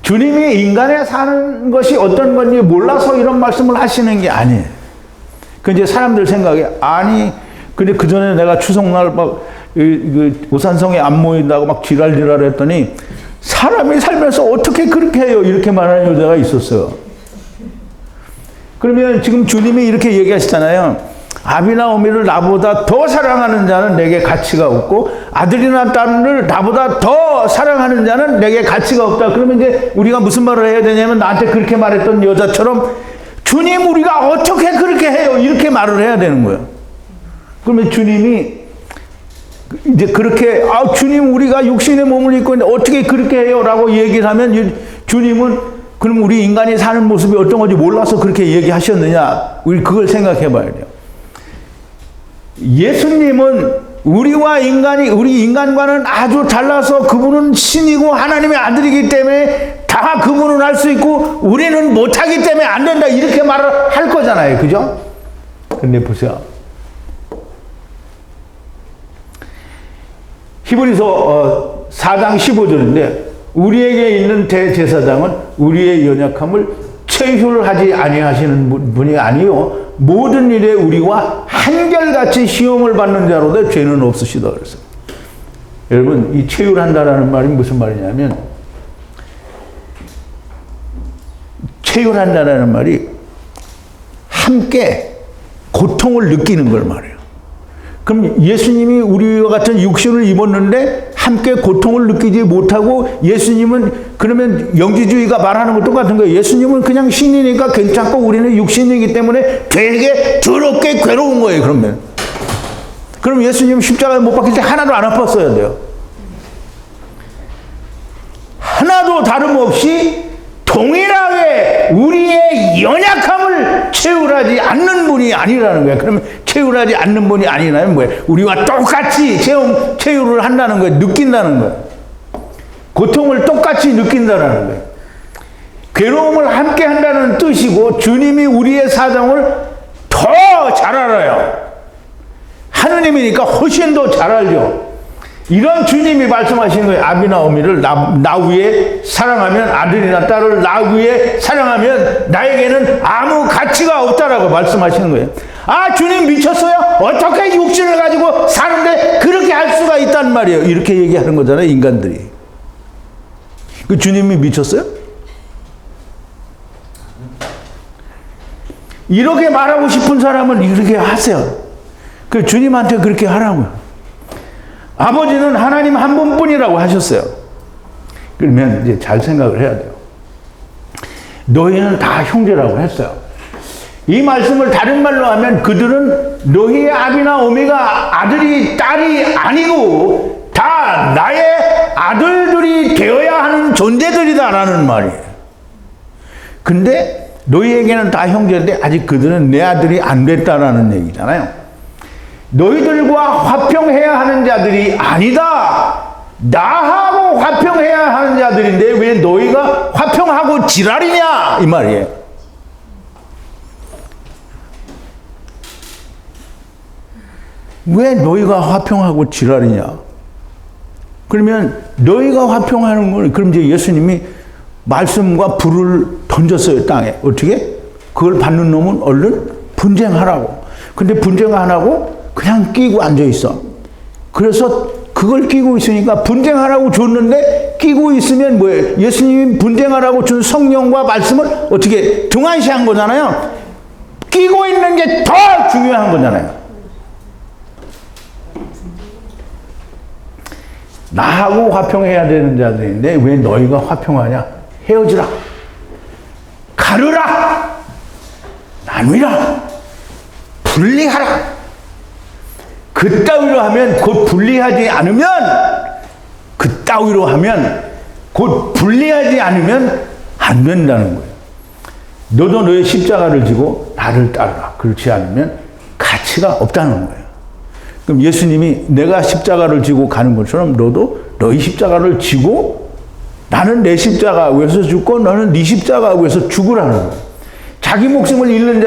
주님이 인간에 사는 것이 어떤 건지 몰라서 이런 말씀을 하시는 게 아니에요. 그 이제 사람들 생각에 근데 그 전에 내가 추석날 막 오산성에 안 모인다고 막 지랄지랄 했더니 사람이 살면서 어떻게 그렇게 해요? 이렇게 말하는 여자가 있었어요. 그러면 지금 주님이 이렇게 얘기하시잖아요. 아비나 어미를 나보다 더 사랑하는 자는 내게 가치가 없고 아들이나 딸을 나보다 더 사랑하는 자는 내게 가치가 없다. 그러면 이제 우리가 무슨 말을 해야 되냐면 나한테 그렇게 말했던 여자처럼 주님 우리가 어떻게 그렇게 해요? 이렇게 말을 해야 되는 거예요. 그러면 주님이 이제 그렇게 주님 우리가 육신의 몸을 입고 있는데 어떻게 그렇게 해요? 라고 얘기를 하면 주님은 그럼 우리 인간이 사는 모습이 어떤 건지 몰라서 그렇게 얘기하셨느냐? 우리 그걸 생각해 봐야 돼요. 예수님은 우리 인간과는 아주 달라서 그분은 신이고 하나님의 아들이기 때문에 다 그분은 할 수 있고 우리는 못하기 때문에 안 된다 이렇게 말을 할 거잖아요. 그죠? 근데 보세요. 히브리서 4장 15절인데 우리에게 있는 대제사장은 우리의 연약함을 체휼하지 아니하시는 분이 아니요 모든 일에 우리와 한결같이 시험을 받는 자로되 죄는 없으시다 그랬어요. 여러분 이 체휼한다라는 말이 무슨 말이냐면 체휼한다라는 말이 함께 고통을 느끼는 걸 말해요. 그럼 예수님이 우리와 같은 육신을 입었는데 함께 고통을 느끼지 못하고 예수님은 그러면 영지주의가 말하는 것 똑같은 거예요. 예수님은 그냥 신이니까 괜찮고 우리는 육신이기 때문에 되게 더럽게 괴로운 거예요. 그럼 예수님 십자가에 못 박힐 때 하나도 안 아팠어야 돼요. 하나도 다름없이 동일하게 우리의 연약함을 채울하지 않는 분이 아니라는 거예요. 그러면 채울하지 않는 분이 아니라면 뭐예요? 우리와 똑같이 채울을 한다는 거예요. 느낀다는 거예요. 고통을 똑같이 느낀다는 거예요. 괴로움을 함께 한다는 뜻이고 주님이 우리의 사정을 더 잘 알아요. 하느님이니까 훨씬 더 잘 알죠. 이런 주님이 말씀하시는 거예요. 아비나 어미를 나 위에 사랑하면 아들이나 딸을 나 위에 사랑하면 나에게는 아무 가치가 없다라고 말씀하시는 거예요. 주님 미쳤어요? 어떻게 육신을 가지고 사는데 그렇게 할 수가 있단 말이에요. 이렇게 얘기하는 거잖아요. 인간들이. 그 주님이 미쳤어요? 이렇게 말하고 싶은 사람은 이렇게 하세요. 그 주님한테 그렇게 하라고요. 아버지는 하나님 한 분뿐이라고 하셨어요. 그러면 이제 잘 생각을 해야 돼요. 너희는 다 형제라고 했어요. 이 말씀을 다른 말로 하면 그들은 너희의 아비나 어미가 아들이 딸이 아니고 다 나의 아들들이 되어야 하는 존재들이다라는 말이에요. 근데 너희에게는 다 형제인데 아직 그들은 내 아들이 안 됐다라는 얘기잖아요. 너희들과 화평해야 하는 자들이 아니다. 나하고 화평해야 하는 자들인데 왜 너희가 화평하고 지랄이냐 이 말이에요. 왜 너희가 화평하고 지랄이냐? 그러면 너희가 화평하는 건 그럼 이제 예수님이 말씀과 불을 던졌어요 땅에. 어떻게? 그걸 받는 놈은 얼른 분쟁하라고. 근데 분쟁 안 하고 그냥 끼고 앉아 있어. 그래서 그걸 끼고 있으니까 분쟁하라고 줬는데 끼고 있으면 뭐예요? 예수님이 분쟁하라고 준 성령과 말씀을 어떻게 등한시한 거잖아요. 끼고 있는 게 더 중요한 거잖아요. 나하고 화평해야 되는 자들인데 왜 너희가 화평하냐? 헤어지라. 가르라. 나누라. 분리하라. 그따위로 하면 곧 분리하지 않으면 그따위로 하면 곧 분리하지 않으면 안 된다는 거예요. 너도 너의 십자가를 지고 나를 따르라. 그렇지 않으면 가치가 없다는 거예요. 그럼 예수님이 내가 십자가를 지고 가는 것처럼 너도 너희 십자가를 지고 나는 내 십자가 위해서 죽고 너는 네 십자가 위해서 죽으라는 거예요. 자기 목숨을 잃는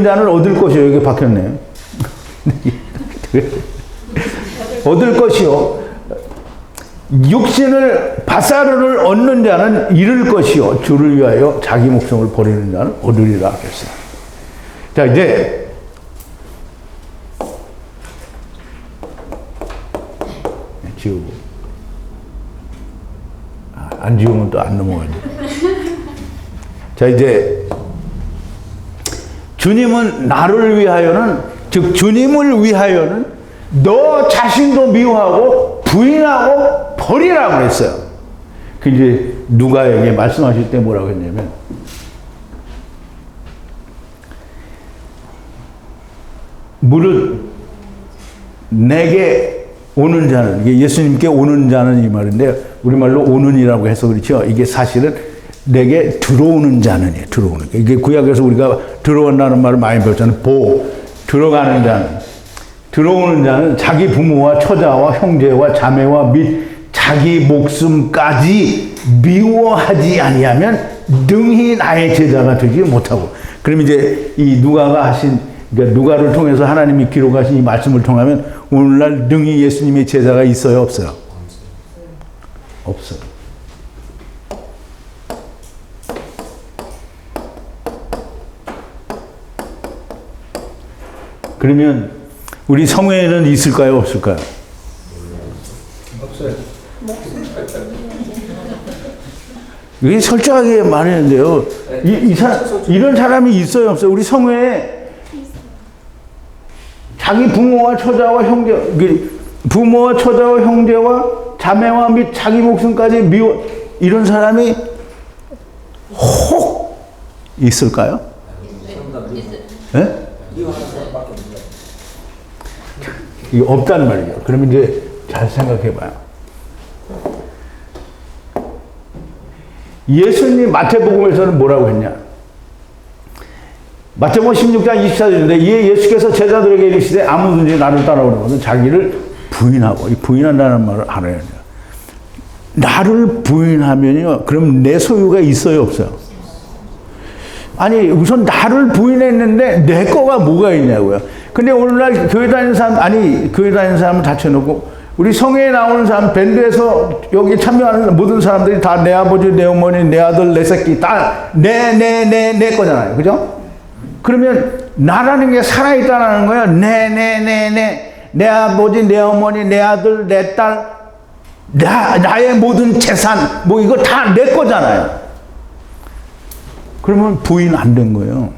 자는 얻을 것이요. 여기 박혔네요. 얻을 것이요. 육신을 바사르를 얻는 자는 잃을 것이요. 주를 위하여 자기 목숨을 버리는 자는 얻으리라 그랬어요. 자, 이제 지우고. 안 지우면 또 안 넘어가죠. 자, 이제 주님은 나를 위하여는, 즉 주님을 위하여는 너 자신도 미워하고 부인하고 버리라고 그랬어요. 그 이제 누가에게 말씀하실 때 뭐라고 했냐면 무릇 내게 오는 자는, 이게 예수님께 오는 자는 이 말인데 우리말로 오는이라고 해서 그렇죠. 이게 사실은 내게 들어오는 자는, 들어오는. 이게 구약에서 우리가 들어온다는 말을 많이 배웠잖아요. 들어가는 자는. 들어오는 자는 자기 부모와 처자와 형제와 자매와 및 자기 목숨까지 미워하지 아니하면 능히 나의 제자가 되지 못하고. 그럼 이제 이 누가가 하신, 그러니까 누가를 통해서 하나님이 기록하신 이 말씀을 통하면 오늘날 능히 예수님의 제자가 있어요, 없어요? 없어요. 그러면 우리 성회에는 있을까요, 없을까요? 없어요. 이게 철저하게 말했는데요. 이런 사람이 있어요, 없어요? 우리 성회에 자기 부모와 처자와 부모와 처자와 형제와 자매와 및 자기 목숨까지 미워, 이런 사람이 혹 있을까요? 네? 이게 없다는 말이죠. 그러면 이제 잘 생각해 봐요. 예수님 마태복음에서는 뭐라고 했냐? 마태복음 16장 24절인데 이에 예수께서 제자들에게 이르시되 아무든지 나를 따라오는 것은 자기를 부인하고, 이 부인한다는 말을 알아야 돼요. 나를 부인하면요, 그럼 내 소유가 있어요, 없어요? 아니, 우선 나를 부인했는데 내 거가 뭐가 있냐고요. 근데 오늘날 교회 다니는 사람, 교회 다니는 사람은 다 쳐놓고 우리 성회에 나오는 사람, 밴드에서 여기 참여하는 모든 사람들이 다 내 아버지, 내 어머니, 내 아들, 내 새끼 다 내 거잖아요. 그죠? 그러면 나라는 게 살아있다는 거예요. 내 아버지, 내 어머니, 내 아들, 내 딸, 나의 모든 재산, 뭐 이거 다 내 거잖아요. 그러면 부인 안 된 거예요.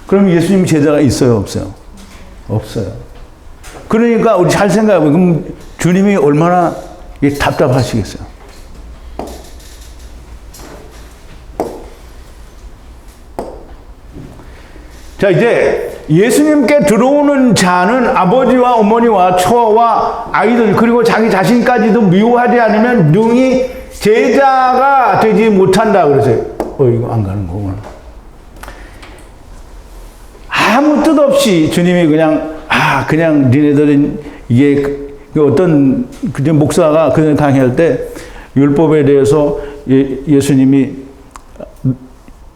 그럼 예수님 제자가 있어요, 없어요? 없어요. 그러니까 우리 잘 생각해보면 그럼 주님이 얼마나 답답하시겠어요. 자, 이제 예수님께 들어오는 자는 아버지와 어머니와 처와 아이들 그리고 자기 자신까지도 미워하지 않으면 능히 제자가 되지 못한다 그랬어요. 이거 안 가는 거구나. 아무 뜻 없이 주님이 그냥 니네들은 이게 어떤 그냥 목사가 그냥 강의할 때 율법에 대해서 예수님이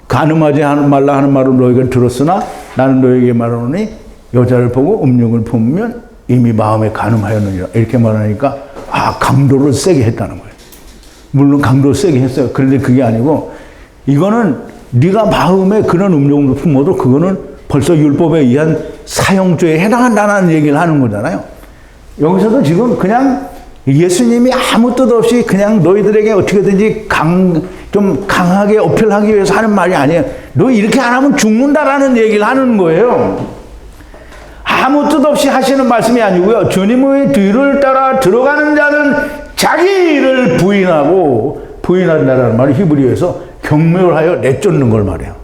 간음하지 말라 하는 말을 너희가 들었으나 나는 너희에게 말하노니 여자를 보고 음욕을 품으면 이미 마음에 간음하였느니라 이렇게 말하니까 강도를 세게 했다는 거예요. 물론 강도를 세게 했어요. 그런데 그게 아니고 이거는 네가 마음에 그런 음욕을 품어도 그거는 벌써 율법에 의한 사형죄에 해당한다는 얘기를 하는 거잖아요. 여기서도 지금 그냥 예수님이 아무 뜻 없이 그냥 너희들에게 어떻게든지 좀 강하게 어필하기 위해서 하는 말이 아니에요. 너 이렇게 안 하면 죽는다라는 얘기를 하는 거예요. 아무 뜻 없이 하시는 말씀이 아니고요. 주님의 뒤를 따라 들어가는 자는 자기를 부인한다라는 말이 히브리어에서 경멸하여 내쫓는 걸 말해요.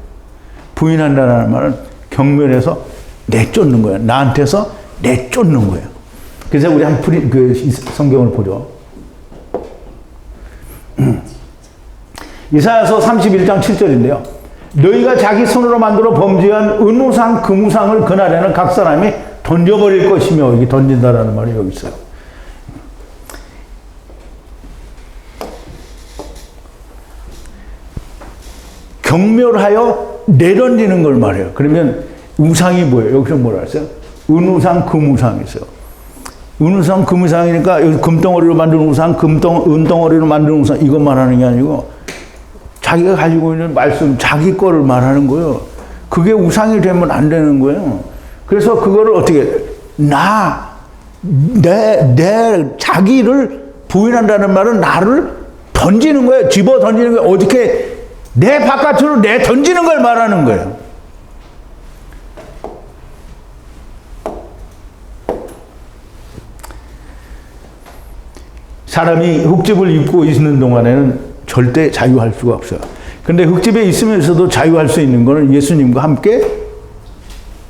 부인한다라는 말은 경멸해서 내쫓는 거예요. 나한테서 내쫓는 거예요. 그래서 우리 성경을 보죠. 이사야서 31장 7절인데요. 너희가 자기 손으로 만들어 범죄한 은우상, 금우상을 그날에는 각 사람이 던져버릴 것이며, 여기 던진다라는 말이 여기 있어요. 경멸하여 내던지는 걸 말해요. 그러면 우상이 뭐예요? 여기서 뭐라 했어요? 은우상, 금우상이 있어요. 은우상, 금우상이니까 여기 금덩어리로 만든 우상, 은덩어리로 만든 우상 이것 말하는 게 아니고 자기가 가지고 있는 말씀, 자기 거를 말하는 거예요. 그게 우상이 되면 안 되는 거예요. 그래서 그거를 어떻게 자기를 부인한다는 말은 나를 던지는 거예요. 집어 던지는 거예요. 어떻게 내 바깥으로 던지는 걸 말하는 거예요. 사람이 흙집을 입고 있는 동안에는 절대 자유할 수가 없어요. 근데 흙집에 있으면서도 자유할 수 있는 것은 예수님과 함께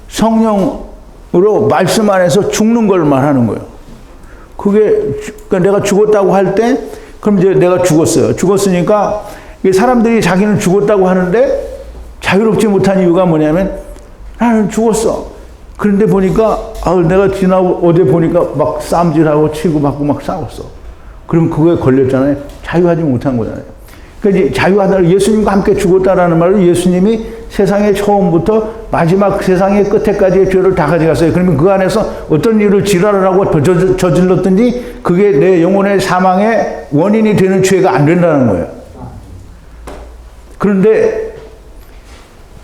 성령으로 말씀 안에서 죽는 걸 말하는 거예요. 그러니까 내가 죽었다고 할 때, 그럼 이제 내가 죽었어요. 죽었으니까 사람들이 자기는 죽었다고 하는데 자유롭지 못한 이유가 뭐냐면 나는 죽었어. 그런데 보니까 내가 어제 보니까 막 싸움질하고 치고 받고 막 싸웠어. 그럼 그거에 걸렸잖아요. 자유하지 못한 거잖아요. 그러니까 자유하다, 예수님과 함께 죽었다라는 말은 예수님이 세상의 처음부터 마지막 세상의 끝에까지의 죄를 다 가져갔어요. 그러면 그 안에서 어떤 일을 지랄을 하고 저질렀든지 그게 내 영혼의 사망의 원인이 되는 죄가 안 된다는 거예요. 그런데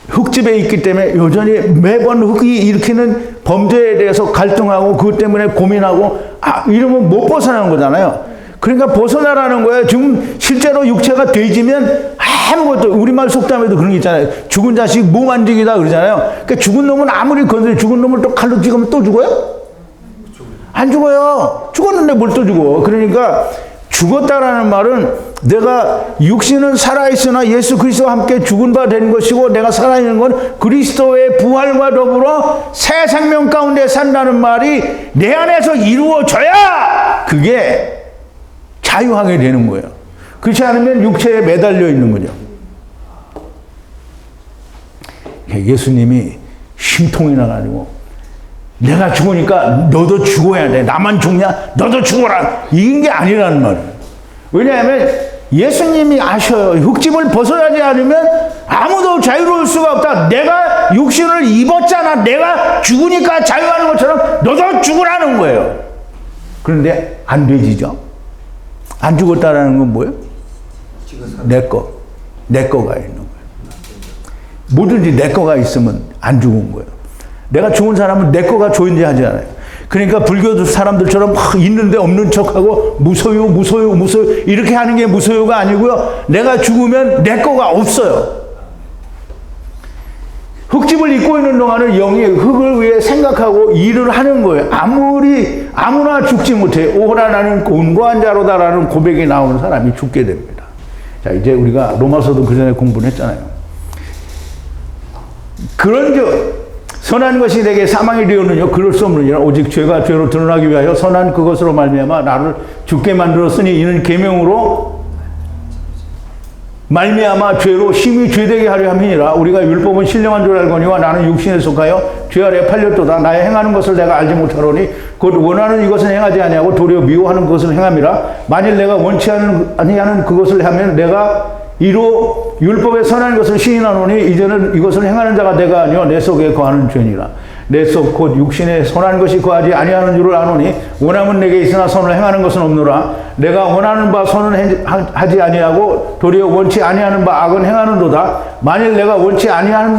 흙집에 있기 때문에 여전히 매번 흙이 일으키는 범죄에 대해서 갈등하고 그것 때문에 고민하고 이러면 못 벗어나는 거잖아요. 그러니까 벗어나라는 거예요. 지금 실제로 육체가 돼지면 아무것도, 우리말 속담에도 그런 게 있잖아요. 죽은 자식 무 만지기다 그러잖아요. 그러니까 죽은 놈은 아무리 건드려 죽은 놈을 또 칼로 찍으면 또 죽어요? 안 죽어요. 죽었는데 뭘 또 죽어. 그러니까 죽었다라는 말은 내가 육신은 살아있으나 예수 그리스도와 함께 죽은 바 된 것이고 내가 살아있는 건 그리스도의 부활과 더불어 새 생명 가운데 산다는 말이 내 안에서 이루어져야 그게 자유하게 되는 거예요. 그렇지 않으면 육체에 매달려 있는 거죠. 예수님이 심통이 나가지고 내가 죽으니까 너도 죽어야 돼. 나만 죽냐? 너도 죽어라. 이런 게 아니라는 말이에요. 왜냐하면 예수님이 아셔요. 흙집을 벗어나지 않으면 아무도 자유로울 수가 없다. 내가 육신을 입었잖아. 내가 죽으니까 자유하는 것처럼 너도 죽으라는 거예요. 그런데 안 되지죠. 안 죽었다라는 건 뭐예요? 내 거가 있는 거예요. 뭐든지 내 거가 있으면 안 죽은 거예요. 내가 죽은 사람은 내 거가 존재하지 않아요. 그러니까 불교 사람들처럼 막 있는데 없는 척하고 무소유 이렇게 하는 게 무소유가 아니고요. 내가 죽으면 내 거가 없어요. 흙집을 입고 있는 동안은 영이 흙을 위해 생각하고 일을 하는 거예요. 아무나 죽지 못해. 오호라 나는 곤고한 자로다라는 고백이 나오는 사람이 죽게 됩니다. 자, 이제 우리가 로마서도 그 전에 공부를 했잖아요. 그런즉 선한 것이 내게 사망이 되었느냐 그럴 수 없느니라. 오직 죄가 죄로 드러나기 위하여 선한 그것으로 말미암아 나를 죽게 만들었으니 이는 계명으로 말미암아 죄로 심히 죄되게 하려 함이니라. 우리가 율법은 신령한 줄 알거니와 나는 육신에 속하여 죄 아래 팔렸도다. 나의 행하는 것을 내가 알지 못하노니 곧 원하는 이것은 행하지 아니하고 도리어 미워하는 것을 행함이라. 만일 내가 원치 아니하는 그것을 하면 내가 이로 율법에 선한 것을 시인하노니 이제는 이것을 행하는 자가 내가 아니요 내 속에 거하는 죄니라. 내 속 곧 육신에 선한 것이 거하지 아니하는 줄을 아노니 원함은 내게 있으나 선을 행하는 것은 없노라. 내가 원하는 바 선은 하지 아니하고 도리어 원치 아니하는 바 악은 행하는도다. 만일 내가 원치 아니하는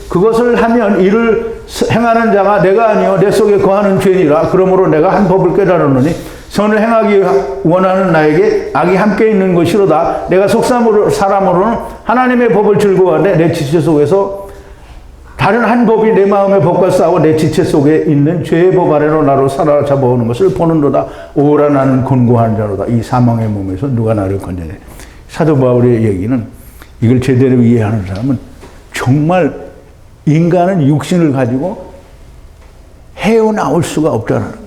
그것을 하면 이를 행하는 자가 내가 아니요 내 속에 거하는 죄니라. 그러므로 내가 한 법을 깨달았노니 선을 행하기 원하는 나에게 악이 함께 있는 것이로다. 내가 사람으로는 하나님의 법을 즐거워하되 내 지체 속에서 다른 한 법이 내 마음의 법과 싸워 내 지체 속에 있는 죄의 법 아래로 나로 사로잡아오는 것을 보는도다. 오라 나는 곤고한 자로다. 이 사망의 몸에서 누가 나를 건져내. 사도 바울의 얘기는 이걸 제대로 이해하는 사람은 정말 인간은 육신을 가지고 헤어나올 수가 없다는 거예요.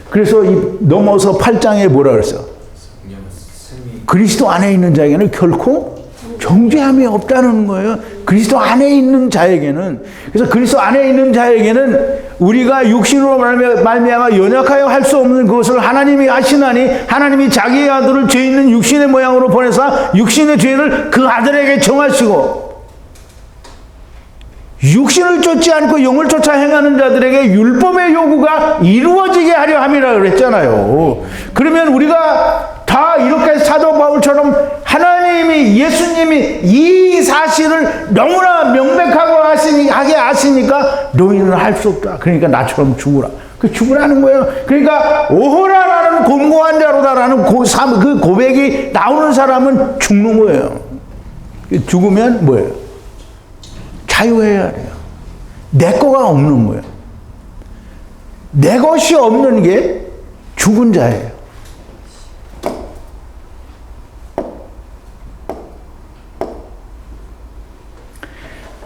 그래서 넘어서 8장에 뭐라 그랬어? 그리스도 안에 있는 자에게는 결코 정죄함이 없다는 거예요. 그리스도 안에 있는 자에게는. 그래서 그리스도 안에 있는 자에게는 우리가 육신으로 말미암아 연약하여 할 수 없는 그것을 하나님이 아시나니 하나님이 자기의 아들을 죄 있는 육신의 모양으로 보내사 육신의 죄를 그 아들에게 정하시고 육신을 쫓지 않고 영을 쫓아 행하는 자들에게 율법의 요구가 이루어지게 하려 함이라 그랬잖아요. 그러면 우리가 다 이렇게 사도 바울처럼 하나님이 예수님이 이 사실을 너무나 명백하게 아시니까 너희는 할 수 없다. 그러니까 나처럼 죽으라. 그 죽으라는 거예요. 그러니까 오호라 나는 곤고한 자로다라는 그 고백이 나오는 사람은 죽는 거예요. 죽으면 뭐예요? 자유해야 돼요. 내 거가 없는 거예요. 내 것이 없는 게 죽은 자예요.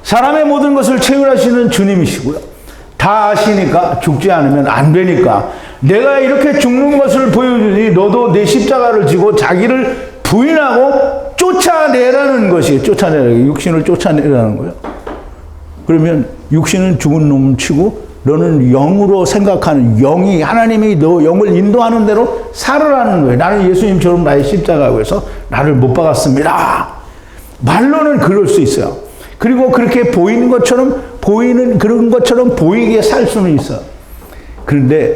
사람의 모든 것을 채울하시는 주님이시고요. 다 아시니까 죽지 않으면 안 되니까 내가 이렇게 죽는 것을 보여주니 너도 내 십자가를 지고 자기를 부인하고 쫓아내라는 것이에요. 쫓아내라는 육신을 쫓아내라는 거예요. 그러면 육신은 죽은 놈 치고 너는 영으로 생각하는 영이 하나님이 너 영을 인도하는 대로 살으라는 거예요. 나는 예수님처럼 나의 십자가에 서 나를 못 박았습니다. 말로는 그럴 수 있어요. 그리고 그렇게 보이는 그런 것처럼 보이게 살 수는 있어. 그런데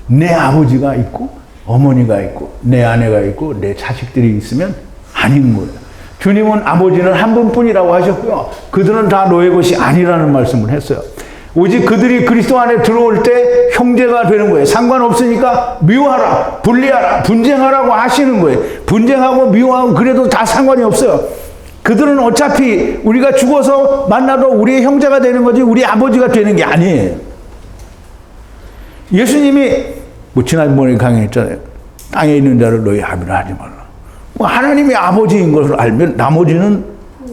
내 아버지가 있고 어머니가 있고 내 아내가 있고 내 자식들이 있으면 아닌 거예요. 주님은 아버지는 한 분뿐이라고 하셨고요. 그들은 다 너의 것이 아니라는 말씀을 했어요. 오직 그들이 그리스도 안에 들어올 때 형제가 되는 거예요. 상관없으니까 미워하라, 분리하라, 분쟁하라고 하시는 거예요. 분쟁하고 미워하고 그래도 다 상관이 없어요. 그들은 어차피 우리가 죽어서 만나도 우리의 형제가 되는 거지 우리 아버지가 되는 게 아니에요. 예수님이 지난번에 강의했잖아요. 땅에 있는 자를 너희 아비라 하지 말라. 하나님이 아버지인 것을 알면 나머지는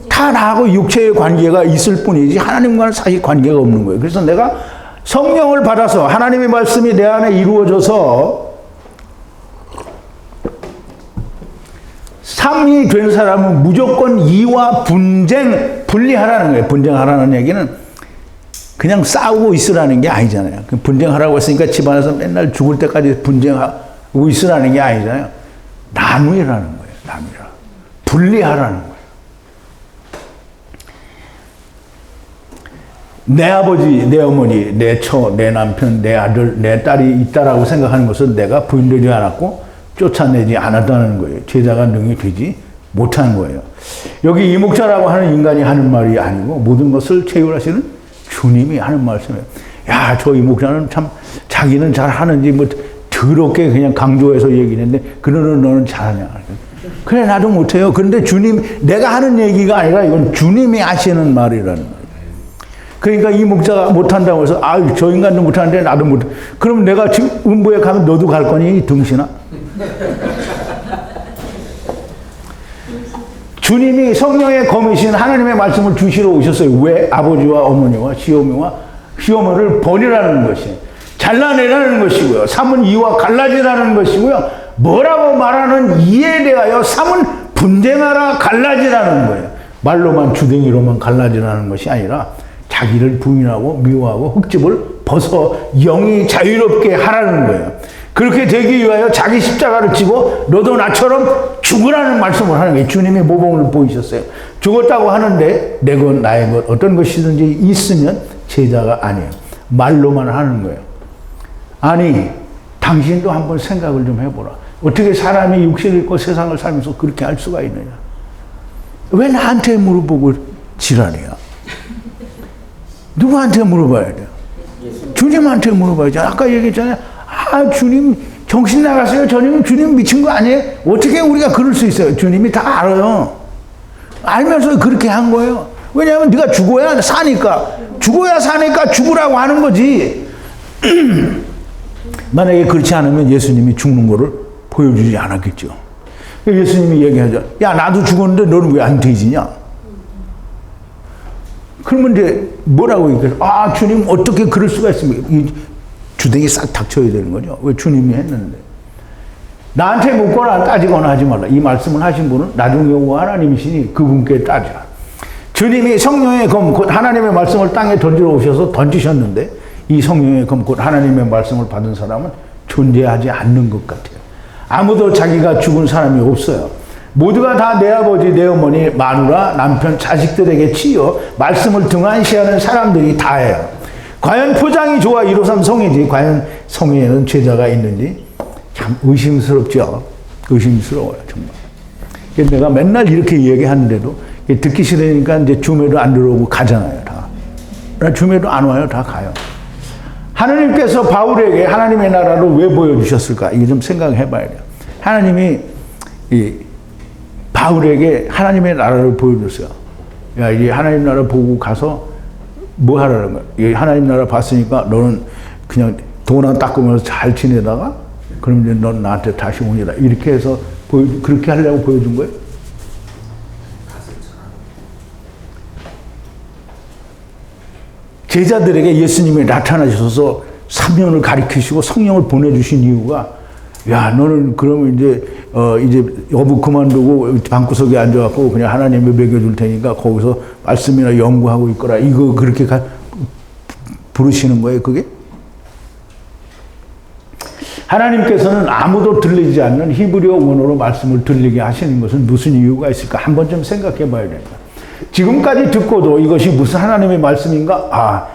다 나하고 육체의 관계가 있을 뿐이지 하나님과는 사실 관계가 없는 거예요. 그래서 내가 성령을 받아서 하나님의 말씀이 내 안에 이루어져서 삼위 된 사람은 무조건 이와 분리하라는 거예요. 분쟁하라는 얘기는 그냥 싸우고 있으라는 게 아니잖아요. 분쟁하라고 했으니까 집안에서 맨날 죽을 때까지 분쟁하고 있으라는 게 아니잖아요. 나누라는 거예요. 나누라. 분리하라는 거예요. 내 아버지, 내 어머니, 내 처, 내 남편, 내 아들, 내 딸이 있다라고 생각하는 것은 내가 부인되지 않았고 쫓아내지 않았다는 거예요. 제자가 능히 되지 못하는 거예요. 여기 이 목자라고 하는 인간이 하는 말이 아니고 모든 것을 채울하시는 주님이 하는 말씀이에요. 야, 저 이 목자는 참 자기는 잘하는지 뭐 더럽게 그냥 강조해서 얘기했는데 그러는 너는 잘하냐. 그래 나도 못해요. 그런데 주님 내가 하는 얘기가 아니라 이건 주님이 하시는 말이라는 거예요. 그러니까 이 목자가 못한다고 해서 저 인간도 못하는데 나도 못해. 그럼 내가 지금 음부에 가면 너도 갈 거니 이 등신아? 주님이 성령의 검이신 하나님의 말씀을 주시러 오셨어요. 왜? 아버지와 어머니와 시어머니를 버리라는 것이 잘라내라는 것이고요. 삼은 이와 갈라지라는 것이고요. 뭐라고 말하는 이에 대하여 삼은 분쟁하라 갈라지라는 거예요. 말로만 주댕이로만 갈라지라는 것이 아니라 자기를 부인하고 미워하고 흙집을 벗어 영이 자유롭게 하라는 거예요. 그렇게 되기 위하여 자기 십자가를 지고 너도 나처럼 죽으라는 말씀을 하는 거예요. 주님이 모범을 보이셨어요. 죽었다고 하는데 내 것 나의 것 어떤 것이든지 있으면 제자가 아니에요. 말로만 하는 거예요. 아니 당신도 한번 생각을 좀 해보라. 어떻게 사람이 육신을 입고 세상을 살면서 그렇게 할 수가 있느냐. 왜 나한테 물어보고 지랄이야. 누구한테 물어봐야 돼요? 주님한테 물어봐야죠. 아까 얘기했잖아요. 아, 주님 정신 나갔어요. 주님 미친 거 아니에요? 어떻게 우리가 그럴 수 있어요? 주님이 다 알아요. 알면서 그렇게 한 거예요. 왜냐하면 네가 죽어야 사니까. 죽어야 사니까 죽으라고 하는 거지. 만약에 그렇지 않으면 예수님이 죽는 거를 보여주지 않았겠죠. 예수님이 얘기하죠. 야, 나도 죽었는데 너는 왜 안 돼지냐? 그러면 이제 뭐라고 얘기해요? 아, 주님 어떻게 그럴 수가 있습니까? 이 주댕이 싹 닥쳐야 되는 거죠. 왜 주님이 했는데. 나한테 묻거나 따지거나 하지 말라. 이 말씀을 하신 분은 나중 여호와 하나님이시니 그분께 따지라. 주님이 성령의 검, 곧 하나님의 말씀을 땅에 던지러 오셔서 던지셨는데 이 성령의 검, 곧 하나님의 말씀을 받은 사람은 존재하지 않는 것 같아요. 아무도 자기가 죽은 사람이 없어요. 모두가 다 내 아버지, 내 어머니, 마누라, 남편, 자식들에게 치여 말씀을 등한시하는 사람들이 다예요. 과연 포장이 좋아 153 성이지 과연 성에는 제자가 있는지 참 의심스럽죠. 의심스러워요 정말. 내가 맨날 이렇게 얘기하는데도 듣기 싫으니까 이제 줌에도 안 들어오고 가잖아요 다. 줌에도 안 와요. 다 가요. 하나님께서 바울에게 하나님의 나라를 왜 보여주셨을까? 이게 좀 생각해 봐야 돼요. 하나님이 이 바울에게 하나님의 나라를 보여줬어요. 야, 이 하나님 나라 보고 가서 뭐 하라는 거야? 이 하나님 나라 봤으니까 너는 그냥 돈 안 닦으면서 잘 지내다가 그럼 이제 넌 나한테 다시 오니라. 이렇게 해서 그렇게 하려고 보여준 거예요? 제자들에게 예수님이 나타나셔서 3년을 가르치시고 성령을 보내주신 이유가 야, 너는 그러면 이제 여부 그만두고 방구석에 앉아갖고 그냥 하나님이 먹여줄 테니까 거기서 말씀이나 연구하고 있거라. 이거 그렇게 부르시는 거예요, 그게? 하나님께서는 아무도 들리지 않는 히브리어 원어로 말씀을 들리게 하시는 것은 무슨 이유가 있을까? 한번 좀 생각해 봐야 됩니다. 지금까지 듣고도 이것이 무슨 하나님의 말씀인가? 아,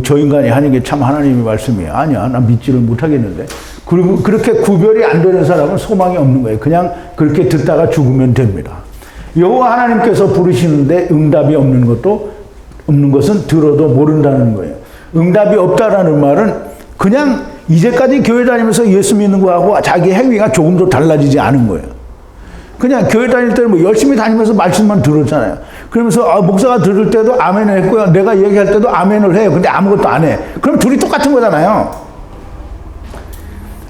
저 인간이 하는 게 참 하나님의 말씀이야. 아니야, 나 믿지를 못하겠는데. 그리고 그렇게 구별이 안 되는 사람은 소망이 없는 거예요. 그냥 그렇게 듣다가 죽으면 됩니다. 여호와 하나님께서 부르시는데 응답이 없는 것은 들어도 모른다는 거예요. 응답이 없다라는 말은 그냥 이제까지 교회 다니면서 예수 믿는 거하고 자기 행위가 조금도 달라지지 않은 거예요. 그냥 교회 다닐 때는 뭐 열심히 다니면서 말씀만 들었잖아요. 그러면서 목사가 들을 때도 아멘을 했고요. 내가 얘기할 때도 아멘을 해요. 근데 아무것도 안 해. 그럼 둘이 똑같은 거잖아요.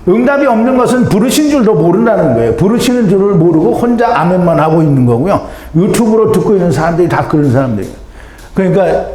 응답이 없는 것은 부르신 줄도 모른다는 거예요. 부르시는 줄을 모르고 혼자 아멘만 하고 있는 거고요. 유튜브로 듣고 있는 사람들이 다 그런 사람들이에요. 그러니까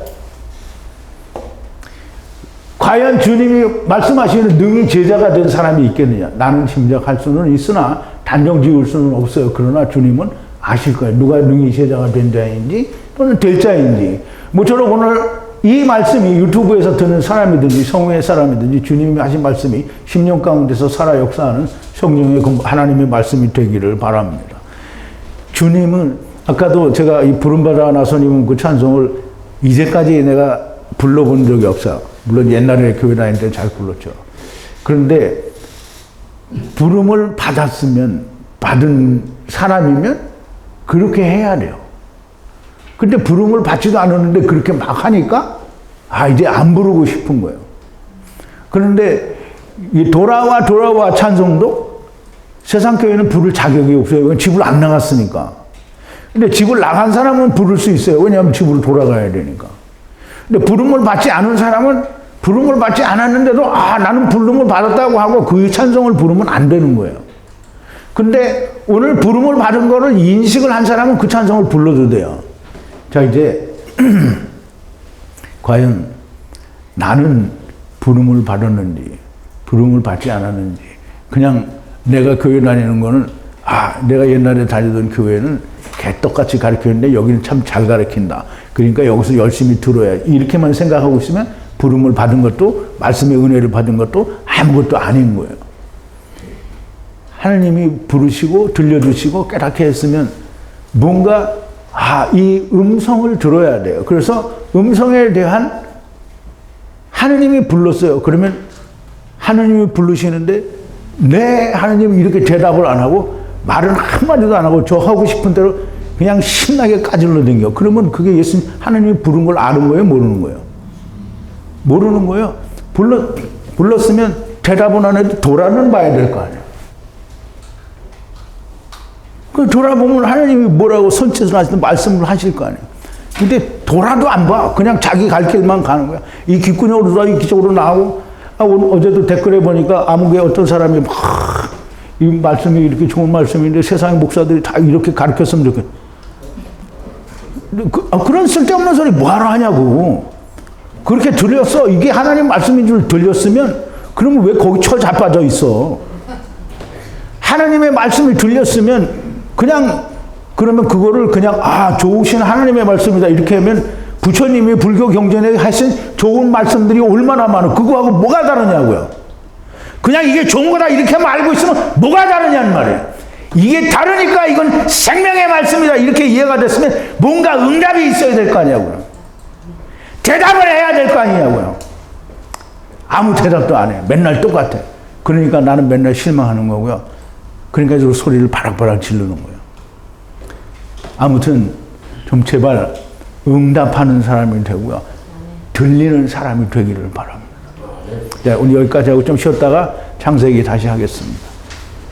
과연 주님이 말씀하시는 능히 제자가 된 사람이 있겠느냐. 나는 짐작할 수는 있으나 단정 지을 수는 없어요. 그러나 주님은 아실 거예요. 누가 능히 제자가 된 자인지 또는 될 자인지. 모쪼록 오늘 이 말씀이 유튜브에서 듣는 사람이든지 성회의 사람이든지 주님이 하신 말씀이 10년 가운데서 살아 역사하는 성령의 하나님의 말씀이 되기를 바랍니다. 주님은 아까도 제가 이 부름받아 나서님은 그 찬송을 이제까지 내가 불러본 적이 없어요. 물론 옛날에 교회 다닐 때 잘 불렀죠. 그런데 부름을 받은 사람이면 그렇게 해야 돼요. 근데 부름을 받지도 않았는데 그렇게 막 하니까 이제 안 부르고 싶은 거예요. 그런데 이 돌아와 찬송도 세상 교회는 부를 자격이 없어요. 집을 안 나갔으니까. 근데 집을 나간 사람은 부를 수 있어요. 왜냐하면 집으로 돌아가야 되니까. 근데 부름을 받지 않은 사람은 부름을 받지 않았는데도 나는 부름을 받았다고 하고 그 찬송을 부르면 안 되는 거예요. 근데 오늘 부름을 받은 거를 인식을 한 사람은 그 찬송을 불러도 돼요. 자, 이제 과연 나는 부름을 받았는지 부름을 받지 않았는지 그냥 내가 교회 다니는 거는 내가 옛날에 다니던 교회는 개떡같이 가르쳤는데 여기는 참 잘 가르친다. 그러니까 여기서 열심히 들어야 이렇게만 생각하고 있으면 부름을 받은 것도 말씀의 은혜를 받은 것도 아무것도 아닌 거예요. 하나님이 부르시고 들려주시고 깨닫게 했으면 뭔가 이 음성을 들어야 돼요. 그래서 음성에 대한 하나님이 불렀어요. 그러면 하나님이 부르시는데 하나님이 이렇게 대답을 안 하고 말은 한마디도 안 하고 저 하고 싶은 대로 그냥 신나게 까질러 댕겨. 그러면 그게 예수님 하나님이 부른 걸 아는 거예요? 모르는 거예요? 모르는 거예요. 불렀으면 대답은 안 해도 돌아는 봐야 될 거 아니에요. 그 돌아보면 하나님이 뭐라고 선체를 하시든 말씀을 하실 거 아니에요. 근데 돌아도 안 봐. 그냥 자기 갈 길만 가는 거야. 이 귓구녕으로 돌아 이쪽으로 나오고 오늘 어제도 댓글에 보니까 아무개 어떤 사람이 막 이 말씀이 이렇게 좋은 말씀인데 세상 목사들이 다 이렇게 가르쳤으면 좋겠어. 그런 쓸데없는 소리 뭐하러 하냐고. 그렇게 들렸어. 이게 하나님 말씀인 줄 들렸으면 그러면 왜 거기 처자빠져 있어. 하나님의 말씀이 들렸으면 그러면 그거를 그냥 좋으신 하나님의 말씀이다 이렇게 하면 부처님이 불교 경전에 하신 좋은 말씀들이 얼마나 많아. 그거하고 뭐가 다르냐고요. 그냥 이게 좋은 거다 이렇게만 알고 있으면 뭐가 다르냐는 말이에요. 이게 다르니까 이건 생명의 말씀이다 이렇게 이해가 됐으면 뭔가 응답이 있어야 될 거 아니냐고요. 대답을 해야 될 거 아니냐고요. 아무 대답도 안 해. 맨날 똑같아. 그러니까 나는 맨날 실망하는 거고요. 그러니까 저 소리를 바락바락 지르는 거예요. 아무튼 좀 제발 응답하는 사람이 되고요. 들리는 사람이 되기를 바랍니다. 자, 오늘 여기까지 하고 좀 쉬었다가 창세기 다시 하겠습니다.